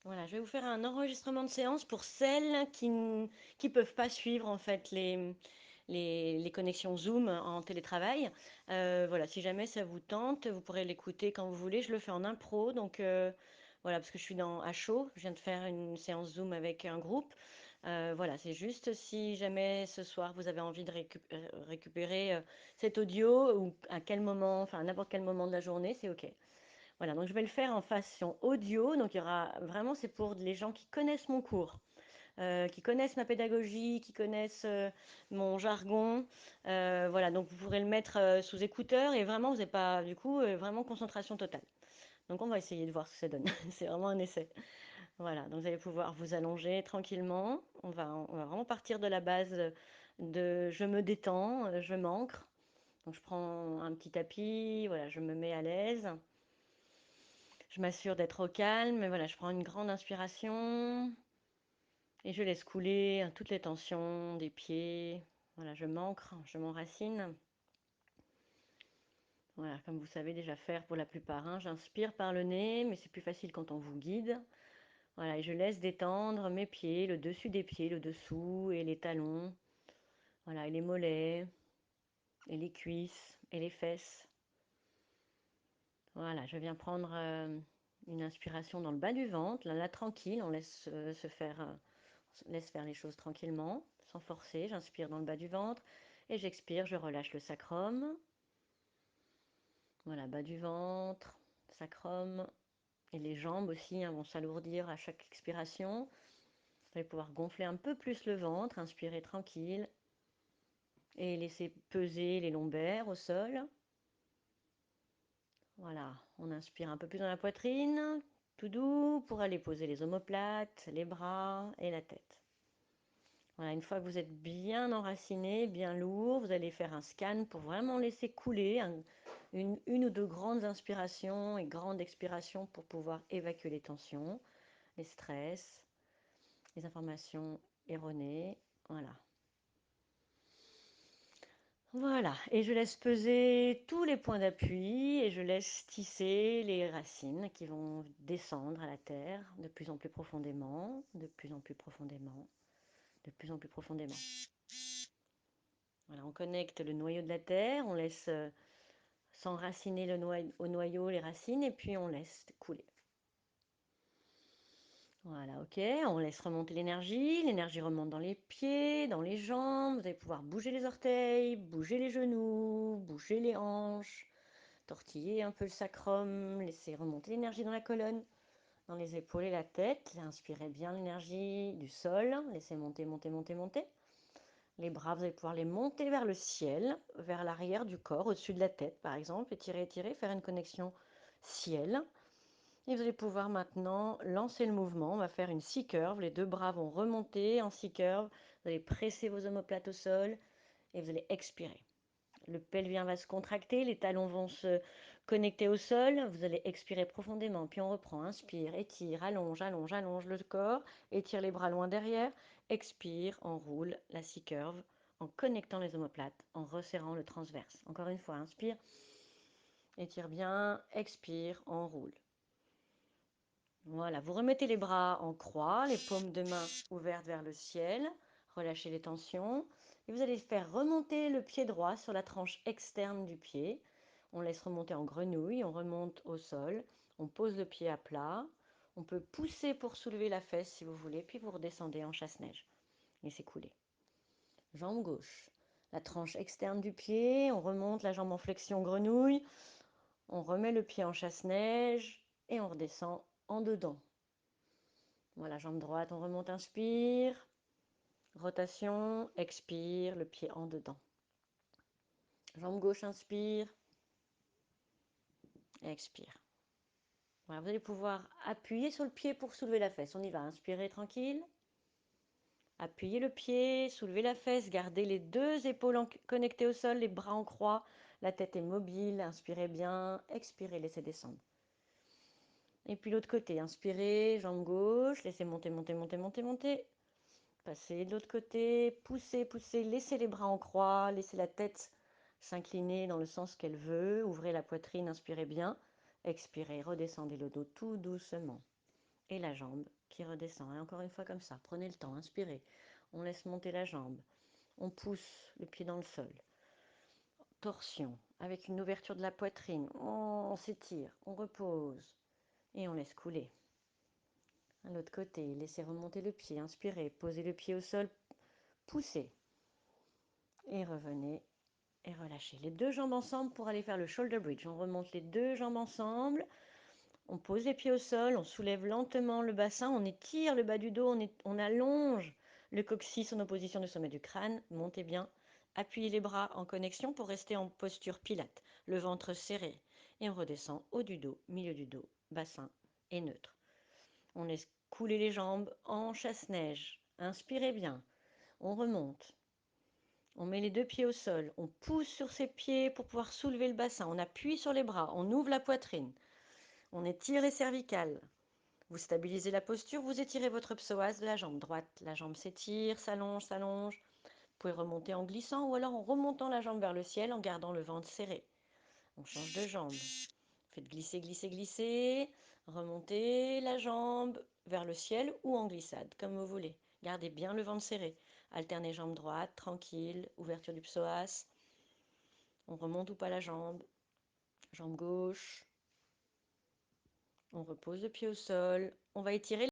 Voilà, je vais vous faire un enregistrement de séance pour celles qui peuvent pas suivre en fait les connexions Zoom en télétravail. Voilà, si jamais ça vous tente, vous pourrez l'écouter quand vous voulez. Je le fais en impro, donc voilà, parce que je suis à chaud. Je viens de faire une séance Zoom avec un groupe. Voilà, c'est juste si jamais ce soir vous avez envie de récupérer cet audio ou à quel moment, enfin à n'importe quel moment de la journée, c'est OK. Voilà, donc je vais le faire en façon audio. Donc il y aura vraiment, c'est pour les gens qui connaissent mon cours, qui connaissent ma pédagogie, qui connaissent mon jargon. Voilà, donc vous pourrez le mettre sous écouteur et vraiment, vous n'avez pas, du coup, vraiment concentration totale. Donc on va essayer de voir ce que ça donne. C'est vraiment un essai. Voilà, donc vous allez pouvoir vous allonger tranquillement. On va vraiment partir de la base de je me détends, je m'ancre. Donc je prends un petit tapis, voilà, je me mets à l'aise. Je m'assure d'être au calme. Voilà, je prends une grande inspiration et je laisse couler toutes les tensions des pieds. Voilà, je m'ancre, je m'enracine. Voilà, comme vous savez déjà faire pour la plupart, hein. J'inspire par le nez, mais c'est plus facile quand on vous guide. Voilà, et je laisse détendre mes pieds, le dessus des pieds, le dessous et les talons. Voilà, et les mollets, et les cuisses, et les fesses. Voilà, je viens prendre une inspiration dans le bas du ventre, là, tranquille, on laisse se faire laisse faire les choses tranquillement, sans forcer. J'inspire dans le bas du ventre et j'expire, je relâche le sacrum. Voilà, bas du ventre, sacrum. Et les jambes aussi hein, vont s'alourdir à chaque expiration. Vous allez pouvoir gonfler un peu plus le ventre, inspirer tranquille et laisser peser les lombaires au sol. Voilà, on inspire un peu plus dans la poitrine, tout doux, pour aller poser les omoplates, les bras et la tête. Voilà, une fois que vous êtes bien enraciné, bien lourd, vous allez faire un scan pour vraiment laisser couler une ou deux grandes inspirations et grandes expirations pour pouvoir évacuer les tensions, les stress, les informations erronées. Voilà. Voilà. Et je laisse peser tous les points d'appui et je laisse tisser les racines qui vont descendre à la terre de plus en plus profondément, de plus en plus profondément, de plus en plus profondément. Voilà, on connecte le noyau de la terre, on laisse s'enraciner au noyau les racines et puis on laisse couler. Voilà, ok, on laisse remonter l'énergie. L'énergie remonte dans les pieds, dans les jambes. Vous allez pouvoir bouger les orteils, bouger les genoux, bouger les hanches, tortiller un peu le sacrum, laisser remonter l'énergie dans la colonne, dans les épaules et la tête. Inspirez bien l'énergie du sol, laissez monter, monter, monter, monter. Les bras, vous allez pouvoir les monter vers le ciel, vers l'arrière du corps, au-dessus de la tête par exemple, étirer, étirer, faire une connexion ciel. Et vous allez pouvoir maintenant lancer le mouvement. On va faire une six curve. Les deux bras vont remonter en six curve. Vous allez presser vos omoplates au sol et vous allez expirer. Le pelvien va se contracter, les talons vont se connecter au sol. Vous allez expirer profondément. Puis on reprend. Inspire, étire, allonge, allonge, allonge le corps. Étire les bras loin derrière. Expire, enroule la six curve en connectant les omoplates, en resserrant le transverse. Encore une fois, inspire, étire bien, expire, enroule. Voilà, vous remettez les bras en croix, les paumes de main ouvertes vers le ciel, relâchez les tensions et vous allez faire remonter le pied droit sur la tranche externe du pied. On laisse remonter en grenouille, on remonte au sol, on pose le pied à plat, on peut pousser pour soulever la fesse si vous voulez, puis vous redescendez en chasse-neige. Laissez couler. Jambe gauche, la tranche externe du pied, on remonte la jambe en flexion grenouille, on remet le pied en chasse-neige et on redescend en dedans. Voilà, jambe droite, on remonte, inspire. Rotation, expire, le pied en dedans. Jambe gauche, inspire. Expire. Voilà, vous allez pouvoir appuyer sur le pied pour soulever la fesse. On y va, inspirez tranquille. Appuyez le pied, soulevez la fesse, gardez les deux épaules connectées au sol, les bras en croix. La tête est mobile, inspirez bien, expirez, laissez descendre. Et puis l'autre côté, inspirez, jambe gauche, laissez monter, monter, monter, monter, monter. Passez de l'autre côté, poussez, poussez, laissez les bras en croix, laissez la tête s'incliner dans le sens qu'elle veut, ouvrez la poitrine, inspirez bien, expirez, redescendez le dos tout doucement. et la jambe qui redescend. Et encore une fois comme ça, prenez le temps, inspirez. On laisse monter la jambe. On pousse le pied dans le sol. Torsion avec une ouverture de la poitrine. On s'étire, on repose et on laisse couler. À l'autre côté, laissez remonter le pied, inspirez, posez le pied au sol, poussez et revenez et relâchez. Les deux jambes ensemble pour aller faire le shoulder bridge. On remonte les deux jambes ensemble. On pose les pieds au sol, on soulève lentement le bassin, on étire le bas du dos, on allonge le coccyx en opposition du sommet du crâne. Montez bien. Appuyez les bras en connexion pour rester en posture pilate. Le ventre serré. Et on redescend haut du dos, milieu du dos, bassin et neutre. On laisse couler les jambes en chasse-neige. Inspirez bien. On remonte. On met les deux pieds au sol. On pousse sur ses pieds pour pouvoir soulever le bassin. On appuie sur les bras. On ouvre la poitrine. On étire les cervicales. Vous stabilisez la posture, vous étirez votre psoas de la jambe droite. La jambe s'étire, s'allonge, s'allonge. Vous pouvez remonter en glissant ou alors en remontant la jambe vers le ciel en gardant le ventre serré. On change de jambe. Faites glisser, glisser, glisser. Remontez la jambe vers le ciel ou en glissade, comme vous voulez. Gardez bien le ventre serré. Alternez jambe droite, tranquille, ouverture du psoas. On remonte ou pas la jambe. Jambe gauche. On repose le pied au sol. On va étirer